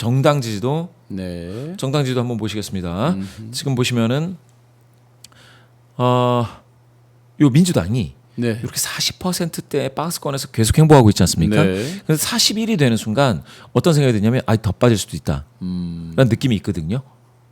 정당 지지도 네. 정당 지지도 한번 보시겠습니다. 지금 보시면은 요 민주당이 네. 이렇게 40%대 박스권에서 계속 행보하고 있지 않습니까? 네. 그래서 41이 되는 순간 어떤 생각이 드냐면 더 빠질 수도 있다 라는 느낌이 있거든요.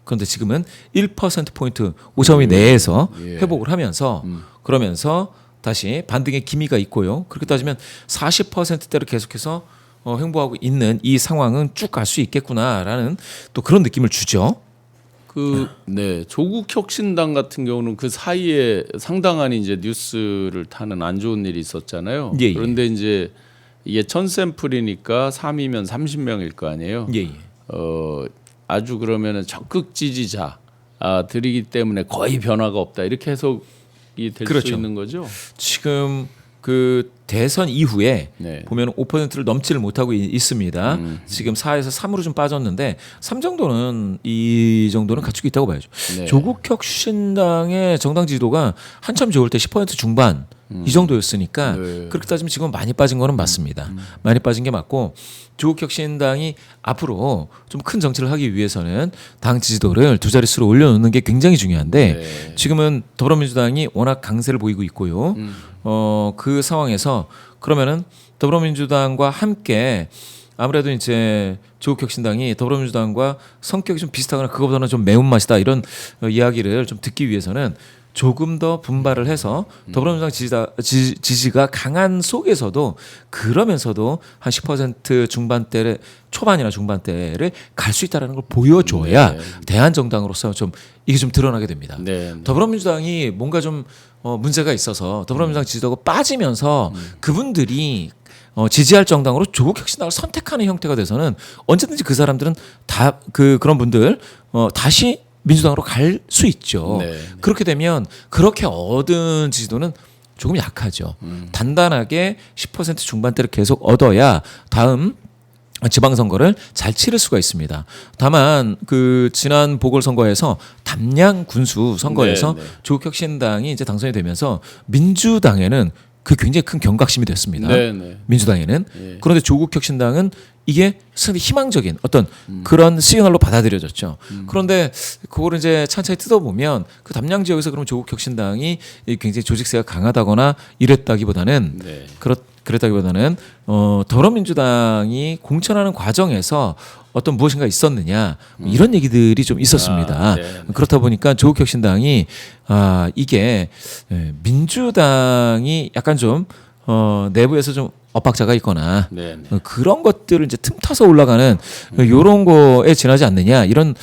그런데 지금은 1%포인트 5.2 내에서 예. 회복을 하면서 그러면서 다시 반등의 기미가 있고요. 그렇게 따지면 40%대로 계속해서 행보하고 있는 이 상황은 쭉 갈 수 있겠구나라는 또 그런 느낌을 주죠. 네, 조국 혁신당 같은 경우는 그 사이에 상당한 이제 뉴스를 타는 안 좋은 일이 있었잖아요. 예, 예. 그런데 이제 이게 1000샘플이니까 3이면 30명일 거 아니에요. 예, 예. 아주 그러면은 적극 지지자들이기 때문에 거의 변화가 없다 이렇게 해석이 될 수 그렇죠. 있는 거죠. 지금 그 대선 이후에 네. 보면 5%를 넘지를 못하고 있습니다. 지금 4에서 3으로 좀 빠졌는데 3 정도는 이 정도는 갖추고 있다고 봐야죠. 네. 조국 혁신당의 정당 지지도가 한참 좋을 때 10% 중반 이 정도였으니까 네. 그렇게 따지면 지금 많이 빠진 거는 맞습니다. 많이 빠진 게 맞고 조국 혁신당이 앞으로 좀 큰 정치를 하기 위해서는 당 지지도를 두 자릿수로 올려놓는 게 굉장히 중요한데 네. 지금은 더불어민주당이 워낙 강세를 보이고 있고요. 그 상황에서 그러면은 더불어민주당과 함께 아무래도 이제 조국혁신당이 더불어민주당과 성격이 좀 비슷하거나 그거보다는 좀 매운맛이다 이런 이야기를 좀 듣기 위해서는 조금 더 분발을 해서 더불어민주당 지지가 강한 속에서도 그러면서도 한 10% 중반대를 초반이나 중반대를 갈 수 있다는 걸 보여줘야 대한정당으로서 좀 이게 좀 드러나게 됩니다. 네. 더불어민주당이 뭔가 좀 문제가 있어서 더불어민주당 지지도가 빠지면서 그분들이 지지할 정당으로 조국혁신당을 선택하는 형태가 돼서는 언제든지 그 사람들은 다 그런 분들 다시 민주당으로 갈 수 있죠. 네. 그렇게 되면 그렇게 얻은 지지도는 조금 약하죠. 단단하게 10% 중반대를 계속 얻어야 다음 지방선거를 잘 치를 수가 있습니다. 다만 그 지난 보궐선거에서 담양 군수 선거에서 네, 네. 조국혁신당이 이제 당선이 되면서 민주당에는 그 굉장히 큰 경각심이 됐습니다. 네, 네. 민주당에는. 예. 그런데 조국혁신당은 이게 상당히 희망적인 어떤 그런 시그널로 받아들여졌죠. 그런데 그거를 이제 찬찬히 뜯어보면 그 담양 지역에서 그럼 조국혁신당이 굉장히 조직세가 강하다거나 이랬다기보다는 네. 그랬다기보다는 더불어민주당이 공천하는 과정에서 어떤 무엇인가 있었느냐 이런 얘기들이 좀 있었습니다. 네. 그렇다 보니까 조국혁신당이 이게 민주당이 약간 좀 내부에서 좀 엇박자가 있거나 네, 네. 그런 것들을 이제 틈타서 올라가는 이런 거에 지나지 않느냐 이런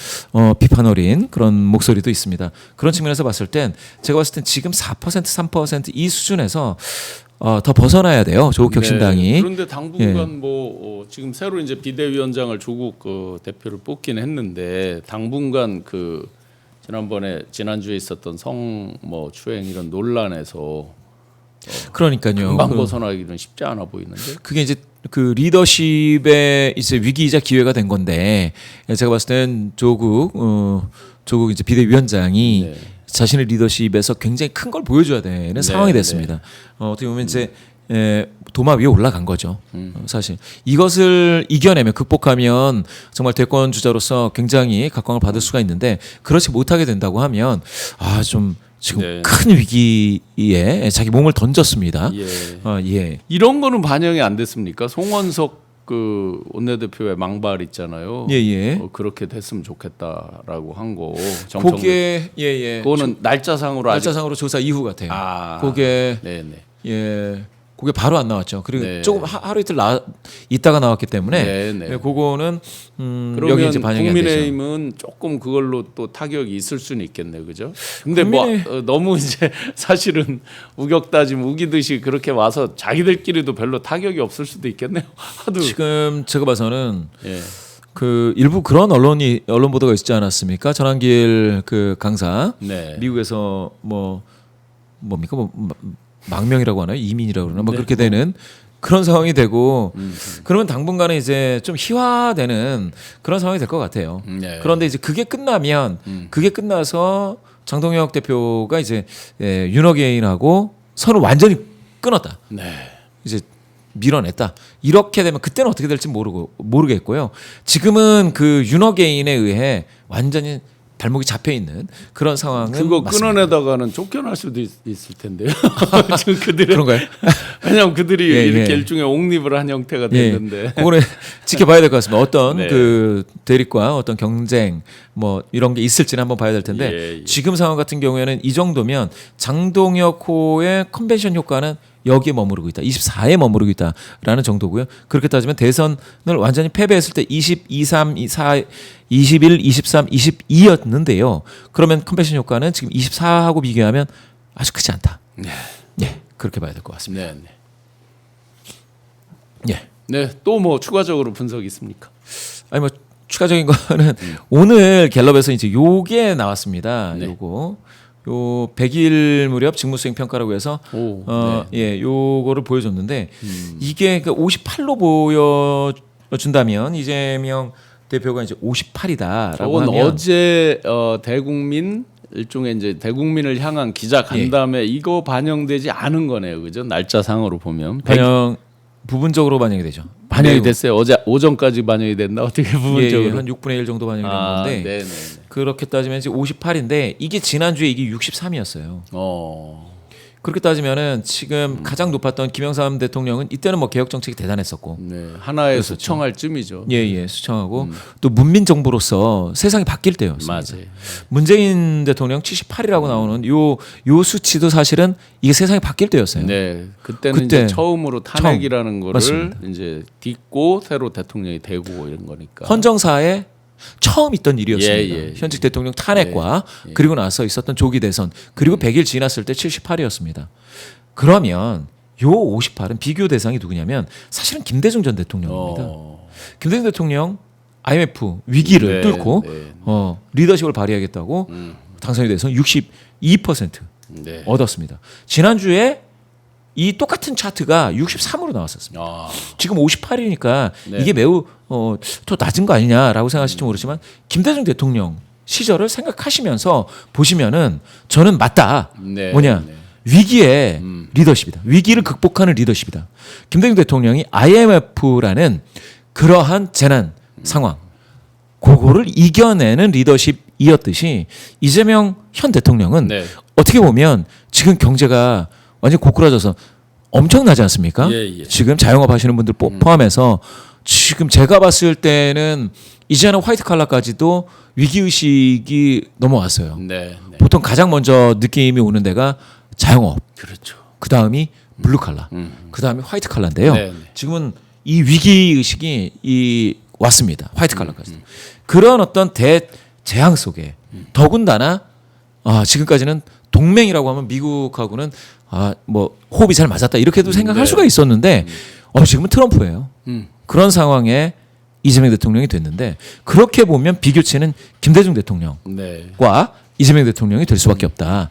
비판 어린 그런 목소리도 있습니다. 그런 측면에서 봤을 땐 제가 봤을 땐 지금 4% 3%이 수준에서 더 벗어나야 돼요. 조국혁신당이. 네. 그런데 당분간 지금 새로 이제 비대위원장을 조국 대표를 뽑긴 했는데 당분간 지난주에 있었던 추행 이런 논란에서 그러니까요. 금방 벗어나기는 쉽지 않아 보이는데. 그게 이제 그 리더십의 이제 위기이자 기회가 된 건데 제가 봤을 땐 조국 이제 비대위원장이 네. 자신의 리더십에서 굉장히 큰 걸 보여줘야 되는 상황이 됐습니다. 어떻게 보면 이제 도마 위에 올라간 거죠. 사실 이것을 이겨내면 극복하면 정말 대권 주자로서 굉장히 각광을 받을 수가 있는데 그렇지 못하게 된다고 하면 좀 지금 네. 큰 위기에 자기 몸을 던졌습니다. 예. 이런 거는 반영이 안 됐습니까? 송원석 그 원내대표의 망발 있잖아요. 예. 그렇게 됐으면 좋겠다라고 한 거. 그게 그거는 날짜상으로 조사 이후 같아요. 네네. 그게 바로 안 나왔죠. 그리고 네. 조금 하루 이틀 있다가 나왔기 때문에 네네. 그거는 그러면 여기 이제 반영이 안 되죠. 국민의힘은 조금 그걸로 또 타격이 있을 수는 있겠네요, 그죠? 근데 너무 이제 사실은 우기듯이 그렇게 와서 자기들끼리도 별로 타격이 없을 수도 있겠네요. 하도 지금 제가 봐서는 예. 그 일부 그런 언론 보도가 있지 않았습니까? 전한길 그 강사 네. 미국에서 뭡니까 망명이라고 하나요? 이민이라고 그러나 네. 그렇게 되는 그런 상황이 되고 그러면 당분간은 이제 좀 희화되는 그런 상황이 될 것 같아요. 네. 그런데 이제 그게 끝나면 그게 끝나서 장동혁 대표가 이제 윤호개인하고 선을 완전히 끊었다. 네. 이제 밀어냈다. 이렇게 되면 그때는 어떻게 될지 모르겠고요. 지금은 그 윤어게인에 의해 완전히 발목이 잡혀 있는 그런 상황은 그거 맞습니다. 끊어내다가는 쫓겨날 수도 있을 텐데요. 지금 그들의 그런가요? 왜냐하면 그들이 예, 이렇게 예. 일종의 옹립을 한 형태가 됐는데. 그거는 지켜봐야 될 것 같습니다. 어떤 네. 그 대립과 어떤 경쟁 뭐 이런 게 있을지는 한번 봐야 될 텐데 예, 예. 지금 상황 같은 경우에는 이 정도면 장동혁호의 컨벤션 효과는 여기에 머무르고 있다. 24에 머무르고 있다라는 정도고요. 그렇게 따지면 대선을 완전히 패배했을 때 22, 3, 24, 21, 23, 22였는데요. 그러면 컨벤션 효과는 지금 24하고 비교하면 아주 크지 않다. 네. 예, 그렇게 봐야 될 것 같습니다. 네, 네. 예. 네, 또 뭐 추가적으로 분석 있습니까? 아니 뭐 추가적인 거는 오늘 갤럽에서 이제 요게 나왔습니다. 네. 요거 요 100일 무렵 직무수행 평가라고 해서 오, 예, 요거를 보여줬는데 이게 그 58로 보여준다면 이재명 대표가 이제 58이다라고 저건 하면 어제 대국민 일종의 이제 대국민을 향한 기자 간담회 이거 반영되지 않은 거네요, 그죠? 날짜상으로 보면 반영 부분적으로 반영이 되죠. 반영이 됐어요. 어제 오전까지 반영이 됐나 어떻게 예, 부분적으로? 한 6분의 1 정도 반영이 된 건데 네, 네. 그렇게 따지면 이제 58인데 이게 지난주에 이게 63이었어요. 그렇게 따지면은 지금 가장 높았던 김영삼 대통령은 이때는 뭐 개혁 정책이 대단했었고, 네, 하나의 수청할 쯤이죠. 예, 수청하고 또 문민 정부로서 세상이 바뀔 때였습니다. 맞아요. 문재인 대통령 78이라고 나오는 요 수치도 사실은 이게 세상이 바뀔 때였어요. 네, 그때는 그때 이제 처음으로 탄핵이라는 거를 맞습니다. 이제 딛고 새로 대통령이 되고 이런 거니까. 헌정사에 처음 있던 일이었습니다. 예, 예. 현직 대통령 탄핵과 그리고 나서 있었던 조기 대선 그리고 100일 지났을 때 78이었습니다. 그러면 요 58은 비교 대상이 누구냐면 사실은 김대중 전 대통령입니다. 김대중 대통령 IMF 위기를 네, 뚫고 네. 리더십을 발휘하겠다고 당선이 돼서 62% 네. 얻었습니다. 지난주에 이 똑같은 차트가 63으로 나왔었습니다. 지금 58이니까 네. 이게 매우 더 낮은 거 아니냐라고 생각하실지 모르지만 김대중 대통령 시절을 생각하시면서 보시면은 저는 맞다. 네, 뭐냐 네. 위기의 리더십이다. 위기를 극복하는 리더십이다. 김대중 대통령이 IMF라는 그러한 재난 상황 그거를 이겨내는 리더십이었듯이 이재명 현 대통령은 네. 어떻게 보면 지금 경제가 완전 고꾸라져서 엄청나지 않습니까? 예. 지금 자영업 하시는 분들 포함해서 지금 제가 봤을 때는 이제는 화이트 칼라까지도 위기 의식이 넘어왔어요. 네, 네. 보통 가장 먼저 느낌이 오는 데가 자영업, 그렇죠. 그 다음이 블루 칼라, 그 다음이 화이트 칼라인데요. 네, 네. 지금은 이 위기 의식이 왔습니다. 화이트 칼라까지. 그런 어떤 대재앙 속에 더군다나 지금까지는 동맹이라고 하면 미국하고는 뭐 호흡이 잘 맞았다 이렇게도 생각할 네. 수가 있었는데 지금은 트럼프예요. 그런 상황에 이재명 대통령이 됐는데 그렇게 보면 비교치는 김대중 대통령과 네. 이재명 대통령이 될 수밖에 없다.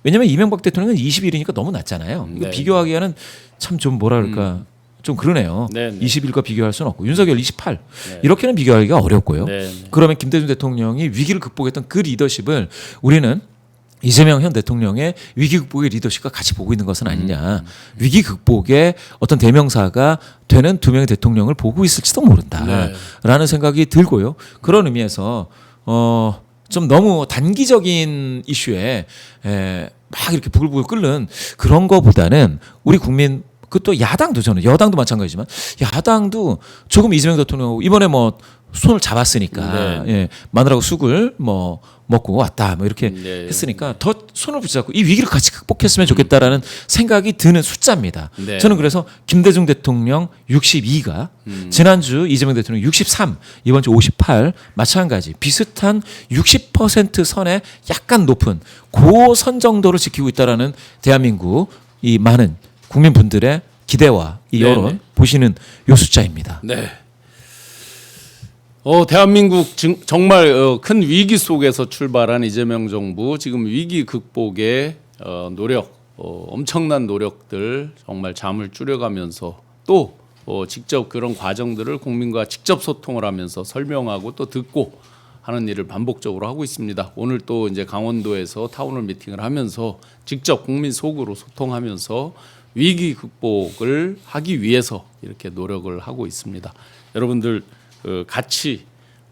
왜냐하면 이명박 대통령은 21이니까 너무 낮잖아요. 이거 네. 비교하기에는 참 좀 뭐라 그럴까 좀 그러네요. 네, 네. 21과 비교할 수는 없고 윤석열 28 네. 이렇게는 비교하기가 어렵고요. 네. 그러면 김대중 대통령이 위기를 극복했던 그 리더십을 우리는 이재명 현 대통령의 위기 극복의 리더십과 같이 보고 있는 것은 아니냐. 위기 극복의 어떤 대명사가 되는 두 명의 대통령을 보고 있을지도 모른다라는 생각이 들고요. 그런 의미에서 좀 너무 단기적인 이슈에 막 이렇게 부글부글 끓는 그런 거보다는 우리 국민 그것도 야당도 저는 여당도 마찬가지지만 야당도 조금 이재명 대통령 이번에 뭐 손을 잡았으니까 예, 마늘하고 쑥을 뭐 먹고 왔다 뭐 이렇게 했으니까 더 손을 붙잡고 이 위기를 같이 극복했으면 좋겠다라는 생각이 드는 숫자입니다. 네. 저는 그래서 김대중 대통령 62가 지난주 이재명 대통령 63 이번 주 58 마찬가지 비슷한 60% 선에 약간 높은 고선 정도를 지키고 있다라는 대한민국 이 많은 국민분들의 기대와 이 여론 네네. 보시는 요 숫자입니다. 네. 대한민국 정말 큰 위기 속에서 출발한 이재명 정부 지금 위기 극복의 노력, 엄청난 노력들 정말 잠을 줄여가면서 또 직접 그런 과정들을 국민과 직접 소통을 하면서 설명하고 또 듣고 하는 일을 반복적으로 하고 있습니다. 오늘 또 이제 강원도에서 타운홀 미팅을 하면서 직접 국민 속으로 소통하면서 위기 극복을 하기 위해서 이렇게 노력을 하고 있습니다. 여러분들 같이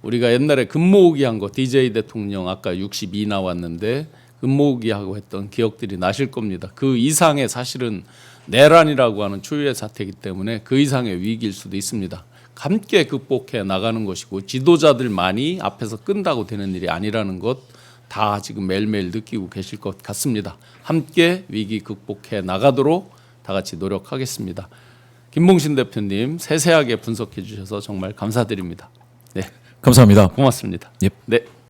우리가 옛날에 금모으기 한 거 DJ 대통령 아까 62 나왔는데 금모으기 하고 했던 기억들이 나실 겁니다. 그 이상의 사실은 내란이라고 하는 초유의 사태이기 때문에 그 이상의 위기일 수도 있습니다. 함께 극복해 나가는 것이고 지도자들만이 앞에서 끈다고 되는 일이 아니라는 것 다 지금 매일매일 느끼고 계실 것 같습니다. 함께 위기 극복해 나가도록 다 같이 노력하겠습니다. 김봉신 대표님 세세하게 분석해 주셔서 정말 감사드립니다. 네, 감사합니다. 고맙습니다. 예. 네.